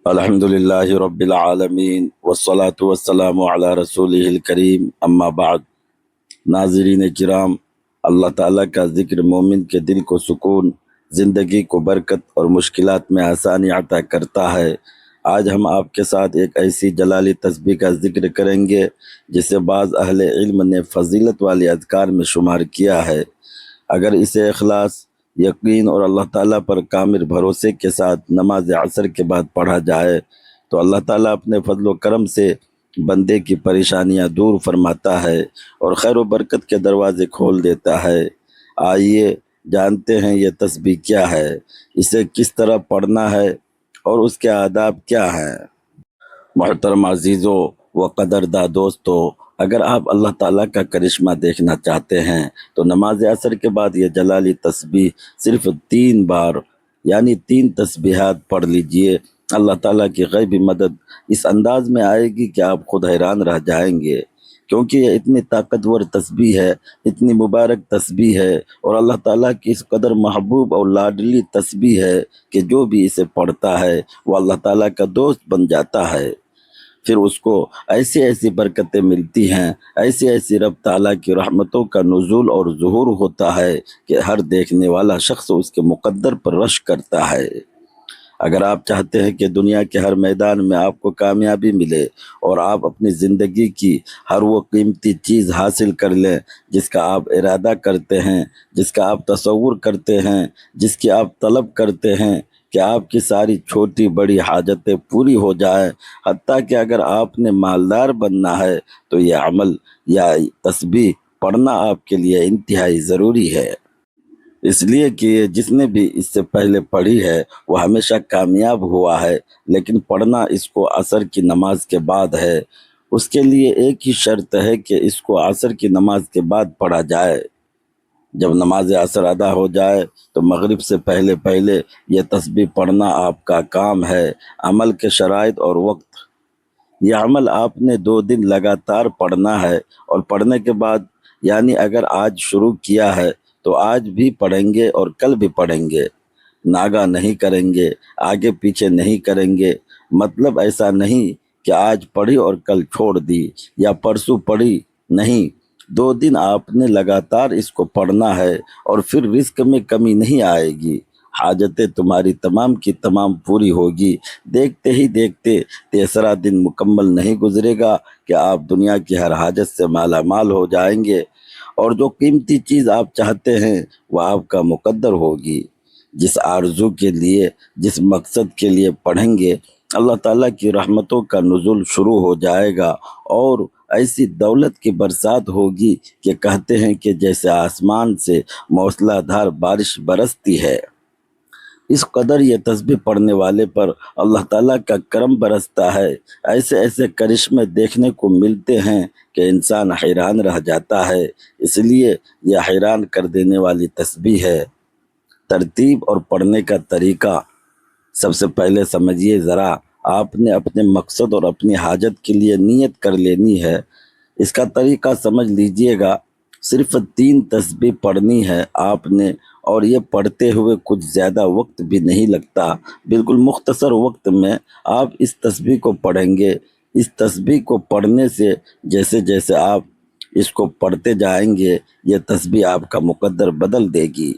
الحمد للہ رب العالمین والصلاة والسلام علی رسولہ الکریم اما بعد۔ ناظرین کرام، اللہ تعالیٰ کا ذکر مومن کے دل کو سکون، زندگی کو برکت اور مشکلات میں آسانی عطا کرتا ہے۔ آج ہم آپ کے ساتھ ایک ایسی جلالی تسبیح کا ذکر کریں گے جسے بعض اہل علم نے فضیلت والی اذکار میں شمار کیا ہے۔ اگر اسے اخلاص، یقین اور اللہ تعالیٰ پر کامل بھروسے کے ساتھ نماز عصر کے بعد پڑھا جائے تو اللہ تعالیٰ اپنے فضل و کرم سے بندے کی پریشانیاں دور فرماتا ہے اور خیر و برکت کے دروازے کھول دیتا ہے۔ آئیے جانتے ہیں یہ تسبیح کیا ہے، اسے کس طرح پڑھنا ہے اور اس کے آداب کیا ہیں۔ محترم عزیزوں و قدردہ دوستو، اگر آپ اللہ تعالیٰ کا کرشمہ دیکھنا چاہتے ہیں تو نماز عصر کے بعد یہ جلالی تسبیح صرف 3 بار یعنی 3 تسبیحات پڑھ لیجئے۔ اللہ تعالیٰ کی غیبی مدد اس انداز میں آئے گی کہ آپ خود حیران رہ جائیں گے، کیونکہ یہ اتنی طاقتور تسبیح ہے، اتنی مبارک تسبیح ہے اور اللہ تعالیٰ کی اس قدر محبوب اور لاڈلی تسبیح ہے کہ جو بھی اسے پڑھتا ہے وہ اللہ تعالیٰ کا دوست بن جاتا ہے۔ پھر اس کو ایسی ایسی برکتیں ملتی ہیں، ایسی ایسی رب تعالیٰ کی رحمتوں کا نزول اور ظہور ہوتا ہے کہ ہر دیکھنے والا شخص اس کے مقدر پر رشک کرتا ہے۔ اگر آپ چاہتے ہیں کہ دنیا کے ہر میدان میں آپ کو کامیابی ملے اور آپ اپنی زندگی کی ہر وہ قیمتی چیز حاصل کر لیں جس کا آپ ارادہ کرتے ہیں، جس کا آپ تصور کرتے ہیں، جس کی آپ طلب کرتے ہیں، کہ آپ کی ساری چھوٹی بڑی حاجتیں پوری ہو جائیں، حتیٰ کہ اگر آپ نے مالدار بننا ہے تو یہ عمل یا تسبیح پڑھنا آپ کے لیے انتہائی ضروری ہے۔ اس لیے کہ جس نے بھی اس سے پہلے پڑھی ہے وہ ہمیشہ کامیاب ہوا ہے، لیکن پڑھنا اس کو عصر کی نماز کے بعد ہے۔ اس کے لیے ایک ہی شرط ہے کہ اس کو عصر کی نماز کے بعد پڑھا جائے۔ جب نماز عصر ادا ہو جائے تو مغرب سے پہلے پہلے یہ تسبیح پڑھنا آپ کا کام ہے۔ عمل کے شرائط اور وقت: یہ عمل آپ نے 2 دن لگاتار پڑھنا ہے اور پڑھنے کے بعد یعنی اگر آج شروع کیا ہے تو آج بھی پڑھیں گے اور کل بھی پڑھیں گے، ناگا نہیں کریں گے، آگے پیچھے نہیں کریں گے۔ مطلب ایسا نہیں کہ آج پڑھی اور کل چھوڑ دی یا پرسوں پڑھی، نہیں، 2 دن آپ نے لگاتار اس کو پڑھنا ہے اور پھر رزق میں کمی نہیں آئے گی، حاجتیں تمہاری تمام کی تمام پوری ہوگی۔ دیکھتے ہی دیکھتے 3را دن مکمل نہیں گزرے گا کہ آپ دنیا کی ہر حاجت سے مالا مال ہو جائیں گے اور جو قیمتی چیز آپ چاہتے ہیں وہ آپ کا مقدر ہوگی۔ جس آرزو کے لیے، جس مقصد کے لیے پڑھیں گے، اللہ تعالیٰ کی رحمتوں کا نزول شروع ہو جائے گا اور ایسی دولت کی برسات ہوگی کہ کہتے ہیں کہ جیسے آسمان سے موسلا دھار بارش برستی ہے، اس قدر یہ تسبیح پڑھنے والے پر اللہ تعالیٰ کا کرم برستا ہے۔ ایسے ایسے کرشمے دیکھنے کو ملتے ہیں کہ انسان حیران رہ جاتا ہے۔ اس لیے یہ حیران کر دینے والی تسبیح ہے۔ ترتیب اور پڑھنے کا طریقہ: سب سے پہلے سمجھیے ذرا، آپ نے اپنے مقصد اور اپنی حاجت کے لیے نیت کر لینی ہے۔ اس کا طریقہ سمجھ لیجئے گا۔ صرف 3 تسبیح پڑھنی ہے آپ نے، اور یہ پڑھتے ہوئے کچھ زیادہ وقت بھی نہیں لگتا، بالکل مختصر وقت میں آپ اس تسبیح کو پڑھیں گے۔ اس تسبیح کو پڑھنے سے جیسے جیسے آپ اس کو پڑھتے جائیں گے یہ تسبیح آپ کا مقدر بدل دے گی۔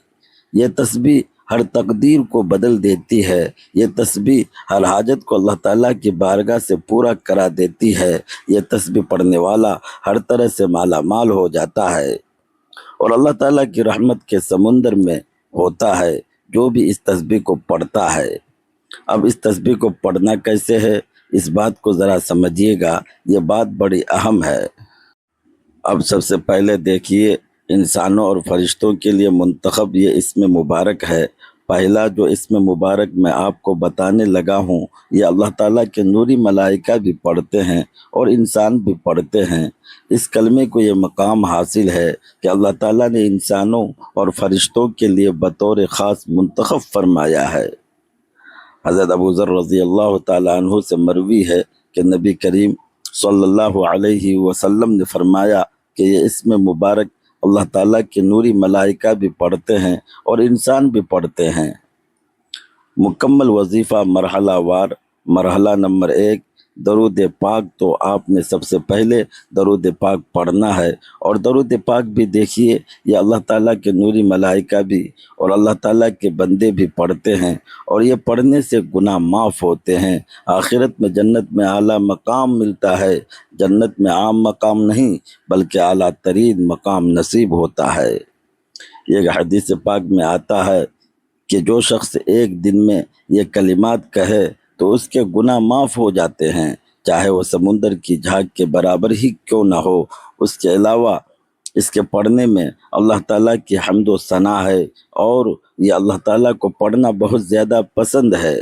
یہ تسبیح ہر تقدیر کو بدل دیتی ہے۔ یہ تسبیح ہر حاجت کو اللہ تعالیٰ کی بارگاہ سے پورا کرا دیتی ہے۔ یہ تسبیح پڑھنے والا ہر طرح سے مالا مال ہو جاتا ہے اور اللہ تعالیٰ کی رحمت کے سمندر میں ہوتا ہے جو بھی اس تسبیح کو پڑھتا ہے۔ اب اس تسبیح کو پڑھنا کیسے ہے، اس بات کو ذرا سمجھیے گا، یہ بات بڑی اہم ہے۔ اب سب سے پہلے دیکھیے، انسانوں اور فرشتوں کے لیے منتخب یہ اسم مبارک ہے۔ پہلا جو اسم مبارک میں آپ کو بتانے لگا ہوں یہ اللہ تعالیٰ کے نوری ملائکہ بھی پڑھتے ہیں اور انسان بھی پڑھتے ہیں۔ اس کلمے کو یہ مقام حاصل ہے کہ اللہ تعالیٰ نے انسانوں اور فرشتوں کے لیے بطور خاص منتخب فرمایا ہے۔ حضرت ابو ذر رضی اللہ تعالیٰ عنہ سے مروی ہے کہ نبی کریم صلی اللہ علیہ وسلم نے فرمایا کہ یہ اسم مبارک اللہ تعالیٰ کے نوری ملائکہ بھی پڑھتے ہیں اور انسان بھی پڑھتے ہیں۔ مکمل وظیفہ مرحلہ وار مرحلہ نمبر 1، درود پاک تو آپ نے سب سے پہلے درود پاک پڑھنا ہے، اور درود پاک بھی دیکھیے یہ اللہ تعالیٰ کے نوری ملائکہ بھی اور اللہ تعالیٰ کے بندے بھی پڑھتے ہیں، اور یہ پڑھنے سے گناہ معاف ہوتے ہیں، آخرت میں جنت میں اعلیٰ مقام ملتا ہے، جنت میں عام مقام نہیں بلکہ اعلیٰ ترین مقام نصیب ہوتا ہے۔ یہ حدیث پاک میں آتا ہے کہ جو شخص ایک دن میں یہ کلمات کہے تو اس کے گناہ معاف ہو جاتے ہیں، چاہے وہ سمندر کی جھاگ کے برابر ہی کیوں نہ ہو۔ اس کے علاوہ اس کے پڑھنے میں اللہ تعالیٰ کی حمد و ثنا ہے، اور یہ اللہ تعالیٰ کو پڑھنا بہت زیادہ پسند ہے۔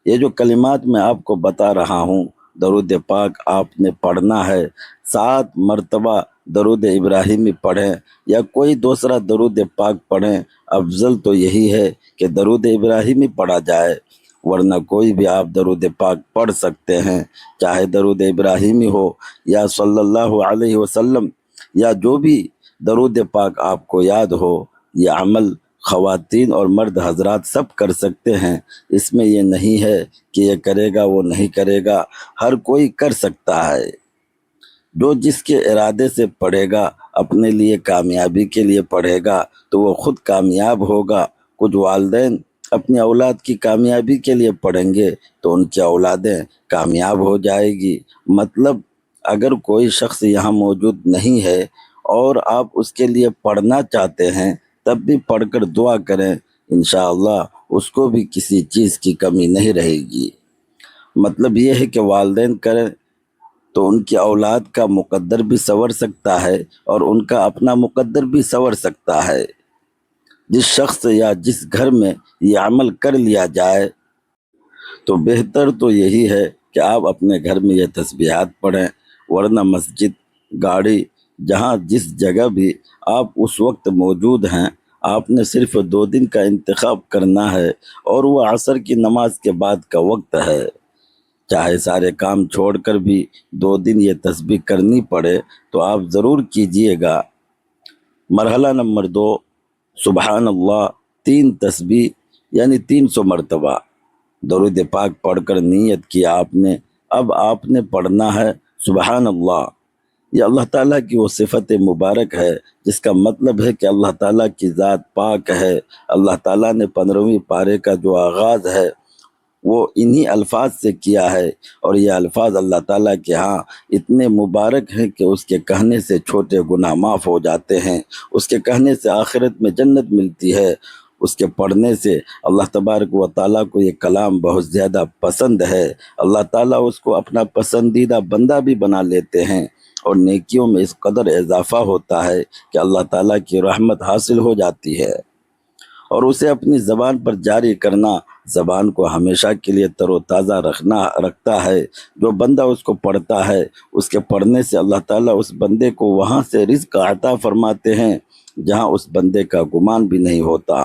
یہ جو کلمات میں آپ کو بتا رہا ہوں، درود پاک آپ نے پڑھنا ہے، 7 مرتبہ درود ابراہیمی پڑھیں یا کوئی دوسرا درود پاک پڑھیں، افضل تو یہی ہے کہ درود ابراہیمی پڑھا جائے، ورنہ کوئی بھی آپ درود پاک پڑھ سکتے ہیں، چاہے درود ابراہیمی ہو یا صلی اللہ علیہ وسلم یا جو بھی درود پاک آپ کو یاد ہو۔ یہ عمل خواتین اور مرد حضرات سب کر سکتے ہیں، اس میں یہ نہیں ہے کہ یہ کرے گا وہ نہیں کرے گا، ہر کوئی کر سکتا ہے۔ جو جس کے ارادے سے پڑھے گا، اپنے لیے کامیابی کے لیے پڑھے گا تو وہ خود کامیاب ہوگا۔ کچھ والدین اپنی اولاد کی کامیابی کے لیے پڑھیں گے تو ان کی اولادیں کامیاب ہو جائے گی۔ مطلب اگر کوئی شخص یہاں موجود نہیں ہے اور آپ اس کے لیے پڑھنا چاہتے ہیں تب بھی پڑھ کر دعا کریں، انشاءاللہ اس کو بھی کسی چیز کی کمی نہیں رہے گی۔ مطلب یہ ہے کہ والدین کریں تو ان کی اولاد کا مقدر بھی سنور سکتا ہے اور ان کا اپنا مقدر بھی سنور سکتا ہے۔ جس شخص یا جس گھر میں یہ عمل کر لیا جائے تو بہتر تو یہی ہے کہ آپ اپنے گھر میں یہ تسبیحات پڑھیں، ورنہ مسجد، گاڑی، جہاں جس جگہ بھی آپ اس وقت موجود ہیں، آپ نے صرف 2 دن کا انتخاب کرنا ہے، اور وہ عصر کی نماز کے بعد کا وقت ہے۔ چاہے سارے کام چھوڑ کر بھی 2 دن یہ تسبیح کرنی پڑے تو آپ ضرور کیجئے گا۔ مرحلہ نمبر 2، سبحان اللہ 3 تسبیح یعنی 300 مرتبہ درود پاک پڑھ کر نیت کیا آپ نے، اب آپ نے پڑھنا ہے سبحان اللہ۔ یہ اللہ تعالیٰ کی وہ صفت مبارک ہے جس کا مطلب ہے کہ اللہ تعالیٰ کی ذات پاک ہے۔ اللہ تعالیٰ نے 15ویں پارے کا جو آغاز ہے وہ انہی الفاظ سے کیا ہے، اور یہ الفاظ اللہ تعالیٰ کے ہاں اتنے مبارک ہیں کہ اس کے کہنے سے چھوٹے گناہ معاف ہو جاتے ہیں، اس کے کہنے سے آخرت میں جنت ملتی ہے، اس کے پڑھنے سے اللہ تبارک و تعالیٰ کو یہ کلام بہت زیادہ پسند ہے، اللہ تعالیٰ اس کو اپنا پسندیدہ بندہ بھی بنا لیتے ہیں، اور نیکیوں میں اس قدر اضافہ ہوتا ہے کہ اللہ تعالیٰ کی رحمت حاصل ہو جاتی ہے، اور اسے اپنی زبان پر جاری کرنا زبان کو ہمیشہ کے لیے تر و تازہ رکھتا ہے۔ جو بندہ اس کو پڑھتا ہے، اس کے پڑھنے سے اللہ تعالیٰ اس بندے کو وہاں سے رزق عطا فرماتے ہیں جہاں اس بندے کا گمان بھی نہیں ہوتا۔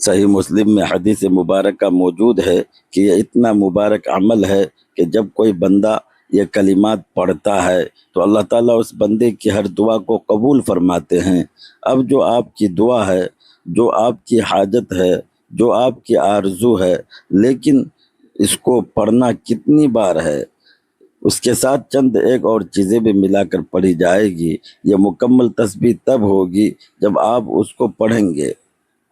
صحیح مسلم میں حدیث مبارکہ موجود ہے کہ یہ اتنا مبارک عمل ہے کہ جب کوئی بندہ یہ کلمات پڑھتا ہے تو اللہ تعالیٰ اس بندے کی ہر دعا کو قبول فرماتے ہیں۔ اب جو آپ کی دعا ہے، جو آپ کی حاجت ہے، جو آپ کی آرزو ہے، لیکن اس کو پڑھنا کتنی بار ہے، اس کے ساتھ چند ایک اور چیزیں بھی ملا کر پڑھی جائے گی۔ یہ مکمل تسبیح تب ہوگی جب آپ اس کو پڑھیں گے۔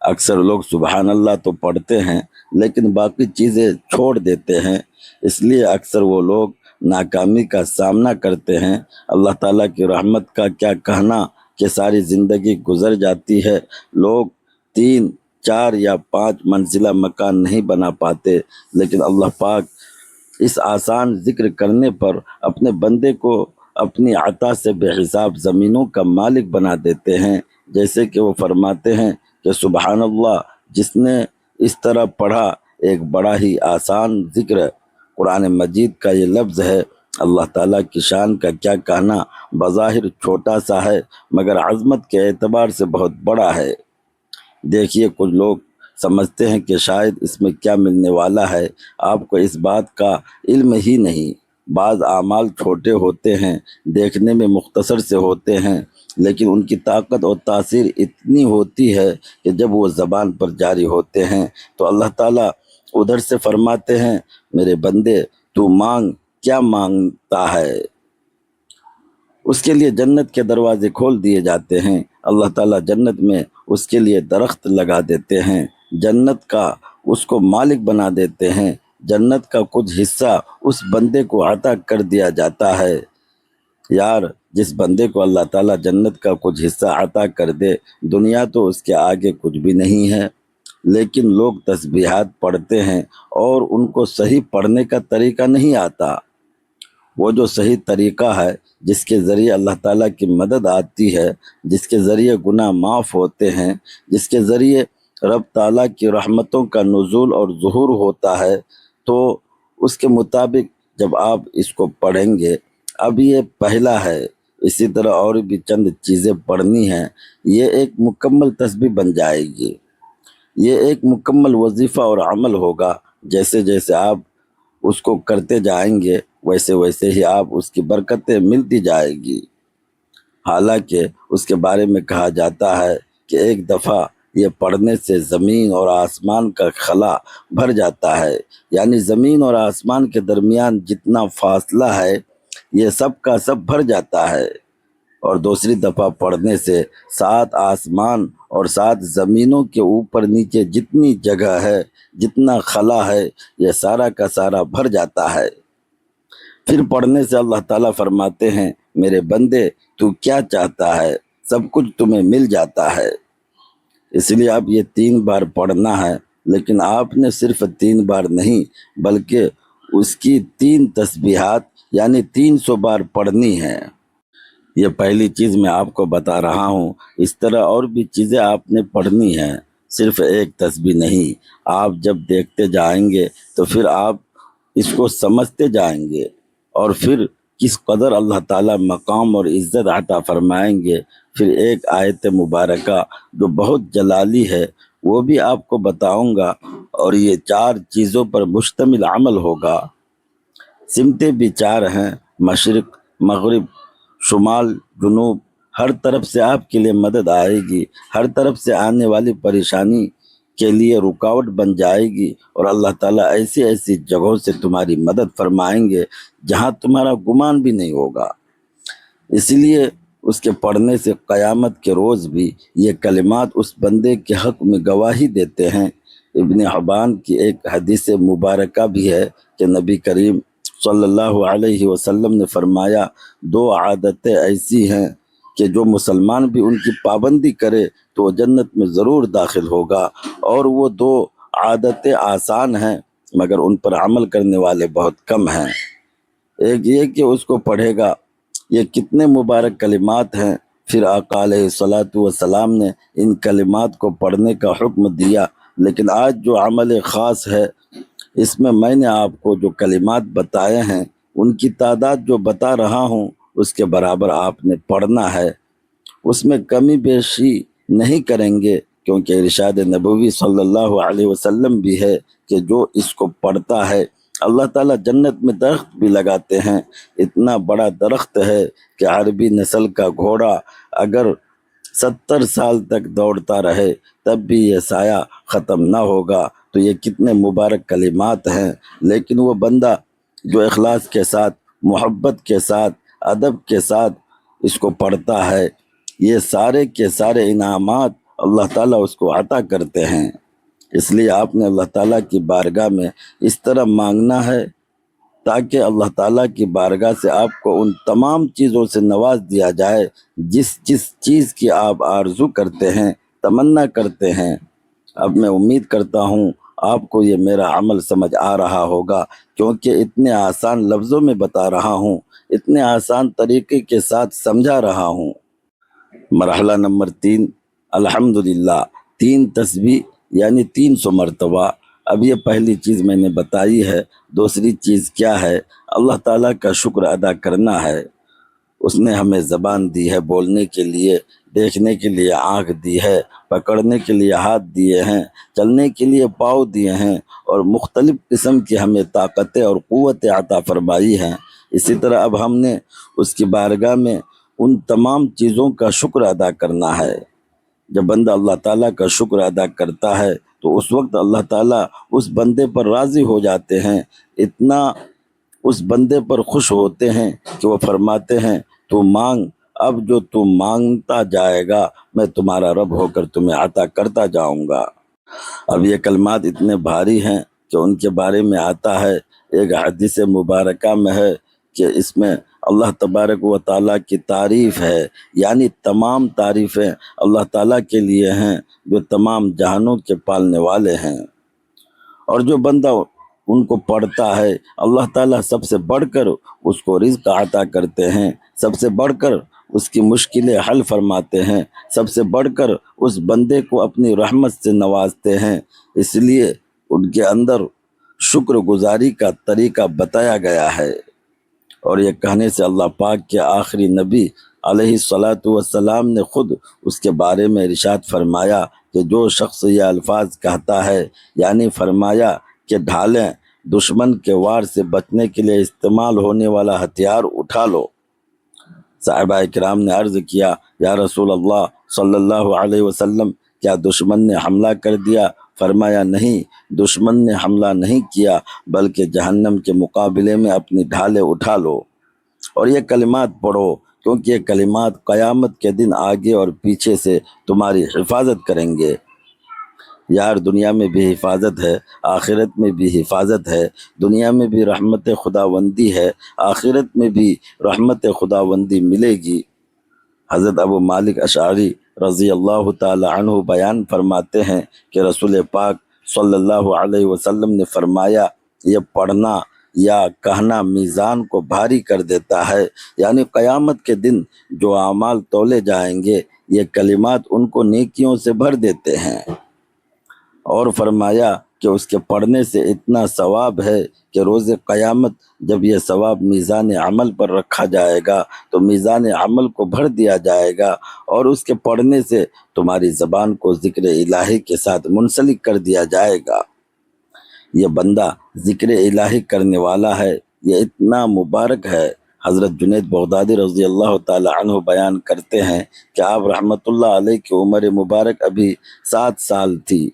اکثر لوگ سبحان اللہ تو پڑھتے ہیں لیکن باقی چیزیں چھوڑ دیتے ہیں، اس لیے اکثر وہ لوگ ناکامی کا سامنا کرتے ہیں۔ اللہ تعالیٰ کی رحمت کا کیا کہنا کہ ساری زندگی گزر جاتی ہے، لوگ 3، 4 یا 5 منزلہ مکان نہیں بنا پاتے، لیکن اللہ پاک اس آسان ذکر کرنے پر اپنے بندے کو اپنی عطا سے بے حساب زمینوں کا مالک بنا دیتے ہیں، جیسے کہ وہ فرماتے ہیں کہ سبحان اللہ جس نے اس طرح پڑھا، ایک بڑا ہی آسان ذکر قرآن مجید کا یہ لفظ ہے۔ اللہ تعالیٰ کی شان کا کیا کہنا، بظاہر چھوٹا سا ہے مگر عظمت کے اعتبار سے بہت بڑا ہے۔ دیکھیے کچھ لوگ سمجھتے ہیں کہ شاید اس میں کیا ملنے والا ہے، آپ کو اس بات کا علم ہی نہیں۔ بعض اعمال چھوٹے ہوتے ہیں، دیکھنے میں مختصر سے ہوتے ہیں، لیکن ان کی طاقت اور تاثیر اتنی ہوتی ہے کہ جب وہ زبان پر جاری ہوتے ہیں تو اللہ تعالیٰ ادھر سے فرماتے ہیں میرے بندے تو مانگ، کیا مانگتا ہے؟ اس کے لیے جنت کے دروازے کھول دیے جاتے ہیں۔ اللہ تعالیٰ جنت میں اس کے لیے درخت لگا دیتے ہیں، جنت کا اس کو مالک بنا دیتے ہیں، جنت کا کچھ حصہ اس بندے کو عطا کر دیا جاتا ہے۔ یار، جس بندے کو اللہ تعالیٰ جنت کا کچھ حصہ عطا کر دے، دنیا تو اس کے آگے کچھ بھی نہیں ہے۔ لیکن لوگ تسبیحات پڑھتے ہیں اور ان کو صحیح پڑھنے کا طریقہ نہیں آتا۔ وہ جو صحیح طریقہ ہے، جس کے ذریعے اللہ تعالیٰ کی مدد آتی ہے، جس کے ذریعے گناہ معاف ہوتے ہیں، جس کے ذریعے رب تعالیٰ کی رحمتوں کا نزول اور ظہور ہوتا ہے، تو اس کے مطابق جب آپ اس کو پڑھیں گے، اب یہ پہلا ہے، اسی طرح اور بھی چند چیزیں پڑھنی ہیں، یہ ایک مکمل تسبیح بن جائے گی، یہ ایک مکمل وظیفہ اور عمل ہوگا۔ جیسے جیسے آپ اس کو کرتے جائیں گے، ویسے ویسے ہی آپ اس کی برکتیں ملتی جائے گی۔ حالانکہ اس کے بارے میں کہا جاتا ہے کہ ایک دفعہ یہ پڑھنے سے زمین اور آسمان کا خلا بھر جاتا ہے، یعنی زمین اور آسمان کے درمیان جتنا فاصلہ ہے یہ سب کا سب بھر جاتا ہے۔ اور دوسری دفعہ پڑھنے سے 7 آسمان اور 7 زمینوں کے اوپر نیچے جتنی جگہ ہے، جتنا خلا ہے، یہ سارا کا سارا بھر جاتا ہے۔ پھر پڑھنے سے اللہ تعالیٰ فرماتے ہیں، میرے بندے تو کیا چاہتا ہے، سب کچھ تمہیں مل جاتا ہے۔ اس لیے اب یہ 3 بار پڑھنا ہے، لیکن آپ نے صرف 3 بار نہیں بلکہ اس کی 3 تسبیحات یعنی 300 بار پڑھنی ہے۔ یہ پہلی چیز میں آپ کو بتا رہا ہوں۔ اس طرح اور بھی چیزیں آپ نے پڑھنی ہیں، صرف ایک تسبیح نہیں۔ آپ جب دیکھتے جائیں گے تو پھر آپ اس کو سمجھتے جائیں گے، اور پھر کس قدر اللہ تعالیٰ مقام اور عزت عطا فرمائیں گے۔ پھر ایک آیت مبارکہ جو بہت جلالی ہے وہ بھی آپ کو بتاؤں گا، اور یہ 4 چیزوں پر مشتمل عمل ہوگا۔ سمتیں بھی 4 ہیں، مشرق، مغرب، شمال، جنوب، ہر طرف سے آپ کے لیے مدد آئے گی، ہر طرف سے آنے والی پریشانی کے لیے رکاوٹ بن جائے گی، اور اللہ تعالیٰ ایسی ایسی جگہوں سے تمہاری مدد فرمائیں گے جہاں تمہارا گمان بھی نہیں ہوگا۔ اسی لیے اس کے پڑھنے سے قیامت کے روز بھی یہ کلمات اس بندے کے حق میں گواہی دیتے ہیں۔ ابن حبان کی ایک حدیث مبارکہ بھی ہے کہ نبی کریم صلی اللہ علیہ وسلم نے فرمایا، 2 عادتیں ایسی ہیں کہ جو مسلمان بھی ان کی پابندی کرے تو وہ جنت میں ضرور داخل ہوگا، اور وہ 2 عادتیں آسان ہیں مگر ان پر عمل کرنے والے بہت کم ہیں۔ ایک یہ کہ اس کو پڑھے گا، یہ کتنے مبارک کلمات ہیں۔ پھر آقا علیہ الصلاۃ والسلام نے ان کلمات کو پڑھنے کا حکم دیا، لیکن آج جو عمل خاص ہے اس میں نے آپ کو جو کلمات بتائے ہیں ان کی تعداد جو بتا رہا ہوں اس کے برابر آپ نے پڑھنا ہے، اس میں کمی بیشی نہیں کریں گے، کیونکہ ارشاد نبوی صلی اللہ علیہ وسلم بھی ہے کہ جو اس کو پڑھتا ہے اللہ تعالیٰ جنت میں درخت بھی لگاتے ہیں۔ اتنا بڑا درخت ہے کہ عربی نسل کا گھوڑا اگر 70 سال تک دوڑتا رہے تب بھی یہ سایہ ختم نہ ہوگا۔ تو یہ کتنے مبارک کلمات ہیں، لیکن وہ بندہ جو اخلاص کے ساتھ، محبت کے ساتھ، ادب کے ساتھ اس کو پڑھتا ہے، یہ سارے کے سارے انعامات اللہ تعالیٰ اس کو عطا کرتے ہیں۔ اس لیے آپ نے اللہ تعالیٰ کی بارگاہ میں اس طرح مانگنا ہے تاکہ اللہ تعالیٰ کی بارگاہ سے آپ کو ان تمام چیزوں سے نواز دیا جائے جس چیز کی آپ آرزو کرتے ہیں، تمنا کرتے ہیں۔ اب میں امید کرتا ہوں آپ کو یہ میرا عمل سمجھ آ رہا ہوگا، کیونکہ اتنے آسان لفظوں میں بتا رہا ہوں، اتنے آسان طریقے کے ساتھ سمجھا رہا ہوں۔ مرحلہ نمبر 3، الحمدللہ، 3 تسبیح یعنی 300 مرتبہ۔ اب یہ پہلی چیز میں نے بتائی ہے۔ دوسری چیز کیا ہے؟ اللہ تعالیٰ کا شکر ادا کرنا ہے۔ اس نے ہمیں زبان دی ہے بولنے کے لیے، دیکھنے کے لیے آنکھ دی ہے، پکڑنے کے لیے ہاتھ دیے ہیں، چلنے کے لیے پاؤں دیے ہیں، اور مختلف قسم کی ہمیں طاقتیں اور قوتیں عطا فرمائی ہیں۔ اسی طرح اب ہم نے اس کی بارگاہ میں ان تمام چیزوں کا شکر ادا کرنا ہے۔ جب بندہ اللہ تعالیٰ کا شکر ادا کرتا ہے تو اس وقت اللہ تعالیٰ اس بندے پر راضی ہو جاتے ہیں، اتنا اس بندے پر خوش ہوتے ہیں کہ وہ فرماتے ہیں تو مانگ، اب جو تم مانگتا جائے گا میں تمہارا رب ہو کر تمہیں عطا کرتا جاؤں گا۔ اب یہ کلمات اتنے بھاری ہیں کہ ان کے بارے میں آتا ہے، ایک حدیث مبارکہ میں ہے کہ اس میں اللہ تبارک و تعالیٰ کی تعریف ہے، یعنی تمام تعریفیں اللہ تعالیٰ کے لیے ہیں جو تمام جہانوں کے پالنے والے ہیں، اور جو بندہ ان کو پڑھتا ہے اللہ تعالیٰ سب سے بڑھ کر اس کو رزق عطا کرتے ہیں، سب سے بڑھ کر اس کی مشکلیں حل فرماتے ہیں، سب سے بڑھ کر اس بندے کو اپنی رحمت سے نوازتے ہیں۔ اس لیے ان کے اندر شکر گزاری کا طریقہ بتایا گیا ہے، اور یہ کہنے سے اللہ پاک کے آخری نبی علیہ الصلاۃ والسلام نے خود اس کے بارے میں ارشاد فرمایا کہ جو شخص یہ الفاظ کہتا ہے، یعنی فرمایا کہ ڈھالیں دشمن کے وار سے بچنے کے لیے استعمال ہونے والا ہتھیار اٹھا لو۔ صحابہ کرام نے عرض کیا یا رسول اللہ صلی اللہ علیہ وسلم، کیا دشمن نے حملہ کر دیا؟ فرمایا نہیں، دشمن نے حملہ نہیں کیا، بلکہ جہنم کے مقابلے میں اپنی ڈھالیں اٹھا لو اور یہ کلمات پڑھو، کیونکہ یہ کلمات قیامت کے دن آگے اور پیچھے سے تمہاری حفاظت کریں گے۔ یار دنیا میں بھی حفاظت ہے، آخرت میں بھی حفاظت ہے، دنیا میں بھی رحمت خداوندی ہے، آخرت میں بھی رحمت خداوندی ملے گی۔ حضرت ابو مالک اشعری رضی اللہ تعالی عنہ بیان فرماتے ہیں کہ رسول پاک صلی اللہ علیہ وسلم نے فرمایا یہ پڑھنا یا کہنا میزان کو بھاری کر دیتا ہے، یعنی قیامت کے دن جو اعمال تولے جائیں گے یہ کلمات ان کو نیکیوں سے بھر دیتے ہیں، اور فرمایا کہ اس کے پڑھنے سے اتنا ثواب ہے کہ روز قیامت جب یہ ثواب میزان عمل پر رکھا جائے گا تو میزان عمل کو بھر دیا جائے گا، اور اس کے پڑھنے سے تمہاری زبان کو ذکر الہی کے ساتھ منسلک کر دیا جائے گا۔ یہ بندہ ذکر الہی کرنے والا ہے، یہ اتنا مبارک ہے۔ حضرت جنید بغدادی رضی اللہ تعالی عنہ بیان کرتے ہیں کہ آپ رحمت اللہ علیہ کی عمر مبارک ابھی 7 سال تھی۔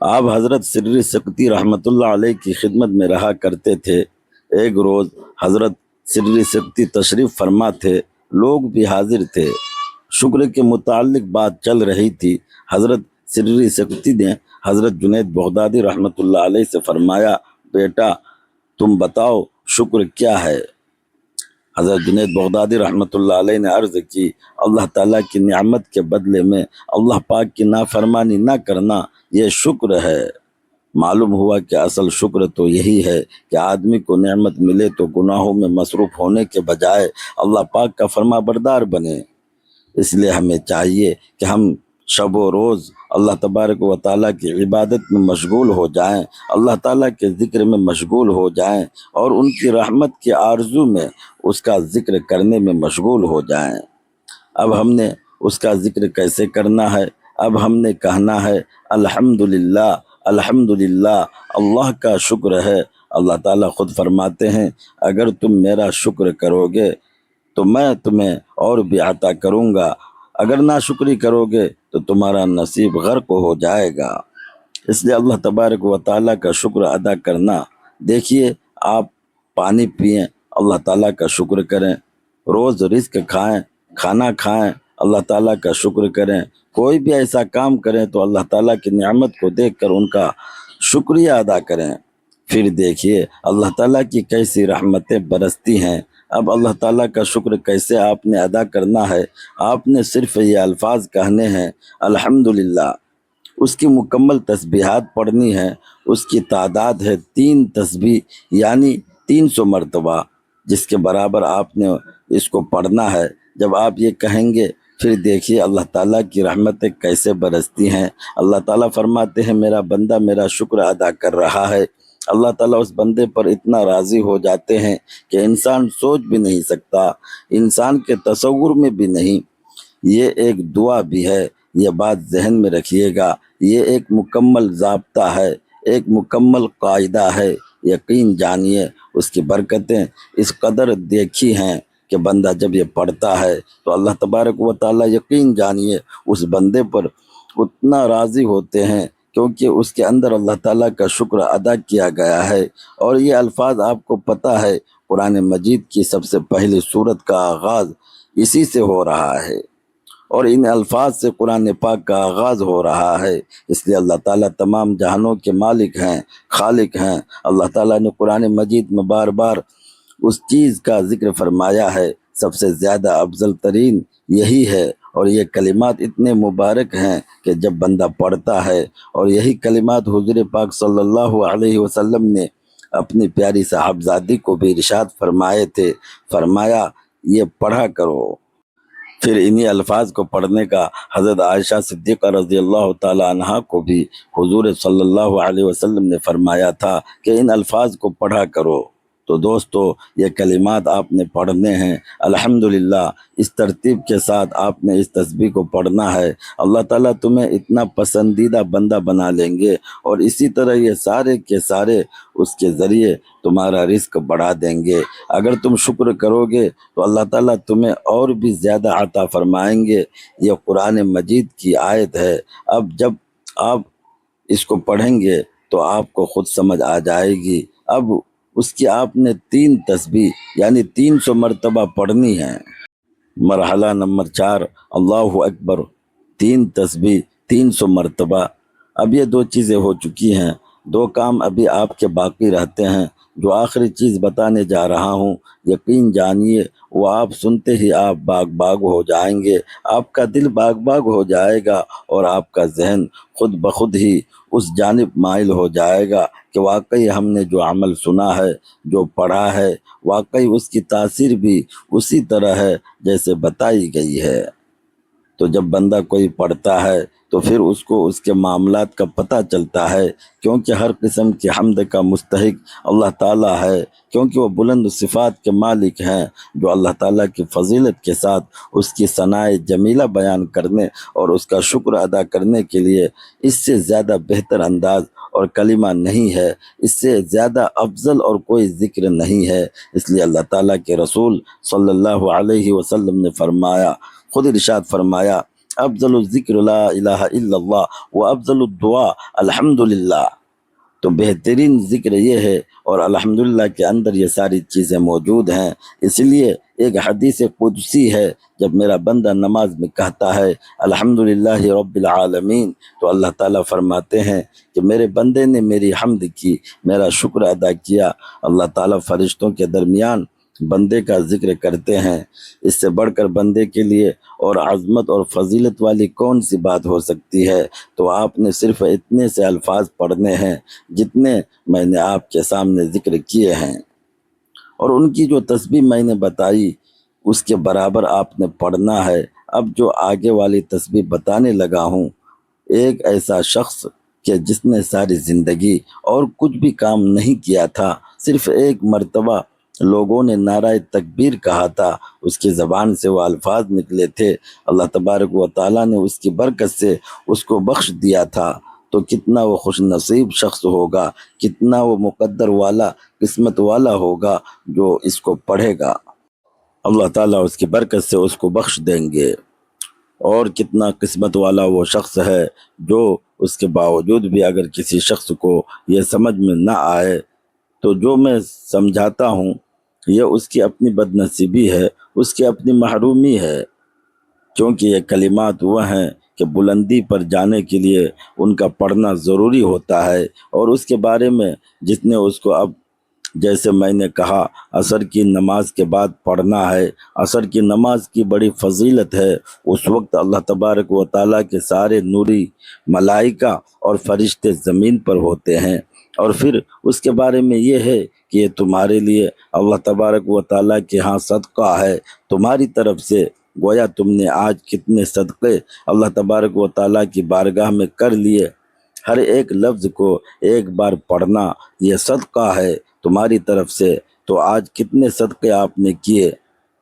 آپ حضرت سری سکتی رحمت اللہ علیہ کی خدمت میں رہا کرتے تھے۔ ایک روز حضرت سری سکتی تشریف فرما تھے، لوگ بھی حاضر تھے، شکر کے متعلق بات چل رہی تھی۔ حضرت سری سکتی نے حضرت جنید بغدادی رحمت اللہ علیہ سے فرمایا بیٹا تم بتاؤ شکر کیا ہے؟ حضرت جنید بغدادی رحمت اللہ علیہ نے عرض کی اللہ تعالیٰ کی نعمت کے بدلے میں اللہ پاک کی نافرمانی نہ کرنا یہ شکر ہے۔ معلوم ہوا کہ اصل شکر تو یہی ہے کہ آدمی کو نعمت ملے تو گناہوں میں مصروف ہونے کے بجائے اللہ پاک کا فرما بردار بنے۔ اس لیے ہمیں چاہیے کہ ہم شب و روز اللہ تبارک و تعالیٰ کی عبادت میں مشغول ہو جائیں، اللہ تعالیٰ کے ذکر میں مشغول ہو جائیں، اور ان کی رحمت کی آرزو میں اس کا ذکر کرنے میں مشغول ہو جائیں۔ اب ہم نے اس کا ذکر کیسے کرنا ہے؟ اب ہم نے کہنا ہے الحمدللہ الحمدللہ، اللہ کا شکر ہے۔ اللہ تعالیٰ خود فرماتے ہیں اگر تم میرا شکر کرو گے تو میں تمہیں اور بھی عطا کروں گا، اگر ناشکری کرو گے تو تمہارا نصیب غرق ہو جائے گا۔ اس لیے اللہ تبارک و تعالیٰ کا شکر ادا کرنا، دیکھیے آپ پانی پئیں اللہ تعالیٰ کا شکر کریں، روز رزق کھائیں، کھانا کھائیں اللہ تعالیٰ کا شکر کریں، کوئی بھی ایسا کام کریں تو اللہ تعالیٰ کی نعمت کو دیکھ کر ان کا شکریہ ادا کریں۔ پھر دیکھیے اللہ تعالیٰ کی کیسی رحمتیں برستی ہیں۔ اب اللہ تعالیٰ کا شکر کیسے آپ نے ادا کرنا ہے؟ آپ نے صرف یہ الفاظ کہنے ہیں الحمدللہ، اس کی مکمل تسبیحات پڑھنی ہے، اس کی تعداد ہے 3 تسبیح یعنی 300 مرتبہ، جس کے برابر آپ نے اس کو پڑھنا ہے۔ جب آپ یہ کہیں گے پھر دیکھیے اللہ تعالیٰ کی رحمتیں کیسے برستی ہیں۔ اللہ تعالیٰ فرماتے ہیں میرا بندہ میرا شکر ادا کر رہا ہے، اللہ تعالیٰ اس بندے پر اتنا راضی ہو جاتے ہیں کہ انسان سوچ بھی نہیں سکتا، انسان کے تصور میں بھی نہیں۔ یہ ایک دعا بھی ہے، یہ بات ذہن میں رکھیے گا، یہ ایک مکمل ضابطہ ہے، ایک مکمل قاعدہ ہے۔ یقین جانیے اس کی برکتیں اس قدر دیکھی ہیں کہ بندہ جب یہ پڑھتا ہے تو اللہ تبارک و تعالیٰ یقین جانیے اس بندے پر اتنا راضی ہوتے ہیں کیونکہ اس کے اندر اللہ تعالیٰ کا شکر ادا کیا گیا ہے۔ اور یہ الفاظ آپ کو پتہ ہے، قرآن مجید کی سب سے پہلی سورت کا آغاز اسی سے ہو رہا ہے، اور ان الفاظ سے قرآن پاک کا آغاز ہو رہا ہے۔ اس لیے اللہ تعالیٰ تمام جہانوں کے مالک ہیں، خالق ہیں۔ اللہ تعالیٰ نے قرآن مجید میں بار بار اس چیز کا ذکر فرمایا ہے، سب سے زیادہ افضل ترین یہی ہے۔ اور یہ کلمات اتنے مبارک ہیں کہ جب بندہ پڑھتا ہے، اور یہی کلمات حضور پاک صلی اللہ علیہ وسلم نے اپنی پیاری صاحبزادی کو بھی ارشاد فرمائے تھے، فرمایا یہ پڑھا کرو۔ پھر انہی الفاظ کو پڑھنے کا حضرت عائشہ صدیقہ رضی اللہ تعالی عنہا کو بھی حضور صلی اللہ علیہ وسلم نے فرمایا تھا کہ ان الفاظ کو پڑھا کرو۔ تو دوستو، یہ کلمات آپ نے پڑھنے ہیں الحمدللہ۔ اس ترتیب کے ساتھ آپ نے اس تسبیح کو پڑھنا ہے، اللہ تعالیٰ تمہیں اتنا پسندیدہ بندہ بنا لیں گے، اور اسی طرح یہ سارے کے سارے اس کے ذریعے تمہارا رزق بڑھا دیں گے۔ اگر تم شکر کرو گے تو اللہ تعالیٰ تمہیں اور بھی زیادہ عطا فرمائیں گے۔ یہ قرآن مجید کی آیت ہے۔ اب جب آپ اس کو پڑھیں گے تو آپ کو خود سمجھ آ جائے گی۔ اب اس کی آپ نے 3 تسبیح یعنی 300 مرتبہ پڑھنی ہے۔ مرحلہ نمبر 4، اللہ اکبر 3 تسبیح 300 مرتبہ۔ اب یہ 2 چیزیں ہو چکی ہیں، 2 کام ابھی آپ کے باقی رہتے ہیں۔ جو آخری چیز بتانے جا رہا ہوں، یقین جانیے وہ آپ سنتے ہی آپ باغ باغ ہو جائیں گے، آپ کا دل باغ باغ ہو جائے گا، اور آپ کا ذہن خود بخود ہی اس جانب مائل ہو جائے گا کہ واقعی ہم نے جو عمل سنا ہے، جو پڑھا ہے، واقعی اس کی تاثیر بھی اسی طرح ہے جیسے بتائی گئی ہے۔ تو جب بندہ کوئی پڑھتا ہے تو پھر اس کو اس کے معاملات کا پتہ چلتا ہے، کیونکہ ہر قسم کی حمد کا مستحق اللہ تعالیٰ ہے، کیونکہ وہ بلند صفات کے مالک ہیں۔ جو اللہ تعالیٰ کی فضیلت کے ساتھ اس کی ثنائے جمیلہ بیان کرنے اور اس کا شکر ادا کرنے کے لیے اس سے زیادہ بہتر انداز اور کلمہ نہیں ہے، اس سے زیادہ افضل اور کوئی ذکر نہیں ہے۔ اس لیے اللہ تعالیٰ کے رسول صلی اللہ علیہ وسلم نے فرمایا، خود ارشاد فرمایا، افضل الذکر لا الہ الا اللہ و افضل الدعاء الحمدللہ۔ تو بہترین ذکر یہ ہے، اور الحمدللہ کے اندر یہ ساری چیزیں موجود ہیں۔ اس لیے ایک حدیث قدسی ہے، جب میرا بندہ نماز میں کہتا ہے الحمدللہ رب العالمین، تو اللہ تعالیٰ فرماتے ہیں کہ میرے بندے نے میری حمد کی، میرا شکر ادا کیا۔ اللہ تعالیٰ فرشتوں کے درمیان بندے کا ذکر کرتے ہیں۔ اس سے بڑھ کر بندے کے لیے اور عظمت اور فضیلت والی کون سی بات ہو سکتی ہے؟ تو آپ نے صرف اتنے سے الفاظ پڑھنے ہیں جتنے میں نے آپ کے سامنے ذکر کیے ہیں، اور ان کی جو تسبیح میں نے بتائی اس کے برابر آپ نے پڑھنا ہے۔ اب جو آگے والی تسبیح بتانے لگا ہوں، ایک ایسا شخص کہ جس نے ساری زندگی اور کچھ بھی کام نہیں کیا تھا، صرف ایک مرتبہ لوگوں نے نعرہ تکبیر کہا تھا، اس کی زبان سے وہ الفاظ نکلے تھے، اللہ تبارک و تعالیٰ نے اس کی برکت سے اس کو بخش دیا تھا۔ تو کتنا وہ خوش نصیب شخص ہوگا، کتنا وہ مقدر والا، قسمت والا ہوگا جو اس کو پڑھے گا۔ اللہ تعالیٰ اس کی برکت سے اس کو بخش دیں گے۔ اور کتنا قسمت والا وہ شخص ہے جو اس کے باوجود بھی اگر کسی شخص کو یہ سمجھ میں نہ آئے، تو جو میں سمجھاتا ہوں یہ اس کی اپنی بد نصیبی ہے، اس کی اپنی محرومی ہے، کیونکہ یہ کلمات وہ ہیں کہ بلندی پر جانے کے لیے ان کا پڑھنا ضروری ہوتا ہے۔ اور اس کے بارے میں جس نے اس کو اب جیسے میں نے کہا عصر کی نماز کے بعد پڑھنا ہے، عصر کی نماز کی بڑی فضیلت ہے۔ اس وقت اللہ تبارک و تعالیٰ کے سارے نوری ملائکہ اور فرشتے زمین پر ہوتے ہیں، اور پھر اس کے بارے میں یہ ہے کہ یہ تمہارے لیے اللہ تبارک و تعالیٰ کے ہاں صدقہ ہے، تمہاری طرف سے۔ گویا تم نے آج کتنے صدقے اللہ تبارک و تعالیٰ کی بارگاہ میں کر لیے، ہر ایک لفظ کو ایک بار پڑھنا یہ صدقہ ہے تمہاری طرف سے۔ تو آج کتنے صدقے آپ نے کیے۔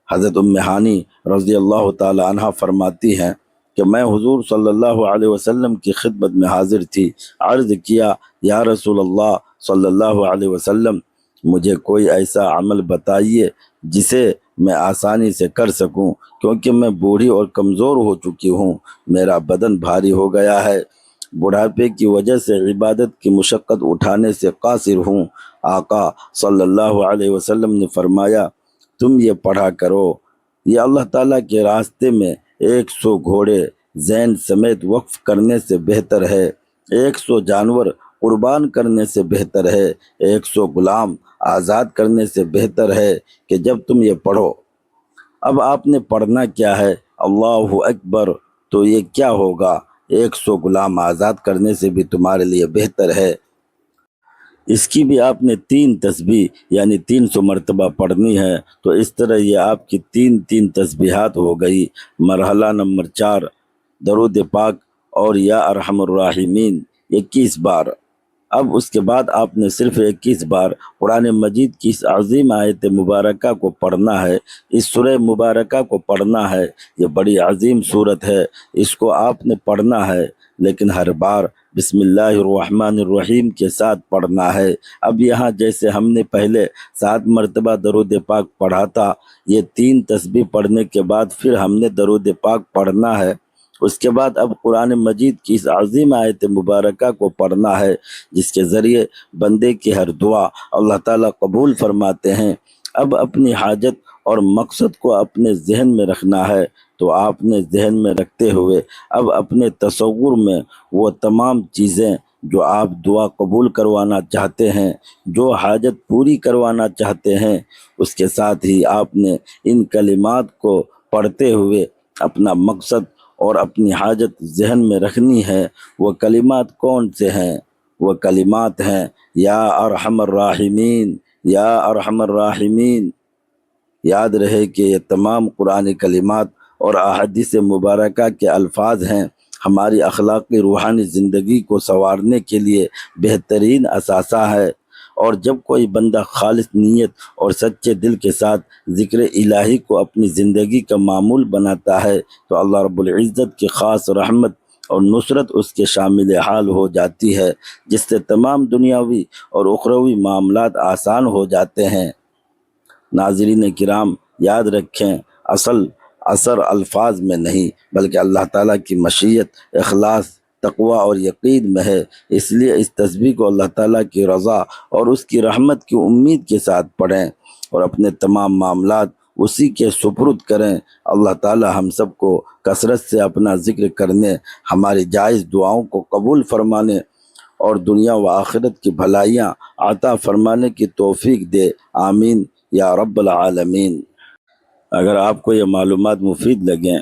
حضرت ام ہانی رضی اللہ تعالی عنہ فرماتی ہیں کہ میں حضور صلی اللہ علیہ وسلم کی خدمت میں حاضر تھی، عرض کیا یا رسول اللہ صلی اللہ علیہ وسلم، مجھے کوئی ایسا عمل بتائیے جسے میں آسانی سے کر سکوں، کیونکہ میں بوڑھی اور کمزور ہو چکی ہوں، میرا بدن بھاری ہو گیا ہے، بڑھاپے کی وجہ سے عبادت کی مشقت اٹھانے سے قاصر ہوں۔ آقا صلی اللہ علیہ وسلم نے فرمایا، تم یہ پڑھا کرو، یہ اللہ تعالیٰ کے راستے میں 100 گھوڑے زین سمیت وقف کرنے سے بہتر ہے، 100 جانور قربان کرنے سے بہتر ہے، 100 غلام آزاد کرنے سے بہتر ہے کہ جب تم یہ پڑھو۔ اب آپ نے پڑھنا کیا ہے؟ اللہ اکبر، تو یہ کیا ہوگا؟ 100 غلام آزاد کرنے سے بھی تمہارے لیے بہتر ہے۔ اس کی بھی آپ نے 3 تسبیح یعنی 300 مرتبہ پڑھنی ہے۔ تو اس طرح یہ آپ کی 3 تسبیحات ہو گئی۔ مرحلہ نمبر 4، درود پاک اور یا ارحم الراحمین 21 بار۔ اب اس کے بعد آپ نے صرف 21 بار قرآن مجید کی اس عظیم آیت مبارکہ کو پڑھنا ہے، اس سورہ مبارکہ کو پڑھنا ہے۔ یہ بڑی عظیم سورت ہے، اس کو آپ نے پڑھنا ہے، لیکن ہر بار بسم اللہ الرحمن الرحیم کے ساتھ پڑھنا ہے۔ اب یہاں جیسے ہم نے پہلے 7 مرتبہ درود پاک پڑھا تھا، یہ 3 تسبیح پڑھنے کے بعد پھر ہم نے درود پاک پڑھنا ہے۔ اس کے بعد اب قرآن مجید کی اس عظیم آیت مبارکہ کو پڑھنا ہے، جس کے ذریعے بندے کی ہر دعا اللہ تعالیٰ قبول فرماتے ہیں۔ اب اپنی حاجت اور مقصد کو اپنے ذہن میں رکھنا ہے، تو آپ نے ذہن میں رکھتے ہوئے اب اپنے تصور میں وہ تمام چیزیں جو آپ دعا قبول کروانا چاہتے ہیں، جو حاجت پوری کروانا چاہتے ہیں، اس کے ساتھ ہی آپ نے ان کلمات کو پڑھتے ہوئے اپنا مقصد اور اپنی حاجت ذہن میں رکھنی ہے۔ وہ کلمات کون سے ہیں؟ وہ کلمات ہیں یا ارحم الراحمین، یا ارحم الراحمین۔ یاد رہے کہ یہ تمام قرآن کلمات اور احادیث مبارکہ کے الفاظ ہیں، ہماری اخلاقی روحانی زندگی کو سنوارنے کے لیے بہترین اثاثہ ہے۔ اور جب کوئی بندہ خالص نیت اور سچے دل کے ساتھ ذکر الہی کو اپنی زندگی کا معمول بناتا ہے، تو اللہ رب العزت کی خاص رحمت اور نصرت اس کے شامل حال ہو جاتی ہے، جس سے تمام دنیاوی اور اخروی معاملات آسان ہو جاتے ہیں۔ ناظرین کرام، یاد رکھیں، اثر الفاظ میں نہیں بلکہ اللہ تعالیٰ کی مشیت، اخلاص، تقوی اور یقین میں ہے۔ اس لیے اس تسبیح کو اللہ تعالیٰ کی رضا اور اس کی رحمت کی امید کے ساتھ پڑھیں اور اپنے تمام معاملات اسی کے سپرد کریں۔ اللہ تعالیٰ ہم سب کو کثرت سے اپنا ذکر کرنے، ہماری جائز دعاؤں کو قبول فرمانے اور دنیا و آخرت کی بھلائیاں عطا فرمانے کی توفیق دے، آمین یا رب العالمین۔ اگر آپ کو یہ معلومات مفید لگیں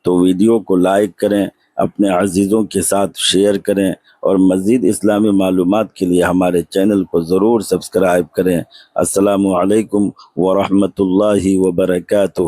تو ویڈیو کو لائک کریں، اپنے عزیزوں کے ساتھ شیئر کریں، اور مزید اسلامی معلومات کے لیے ہمارے چینل کو ضرور سبسکرائب کریں۔ السلام علیکم ورحمۃ اللہ وبرکاتہ۔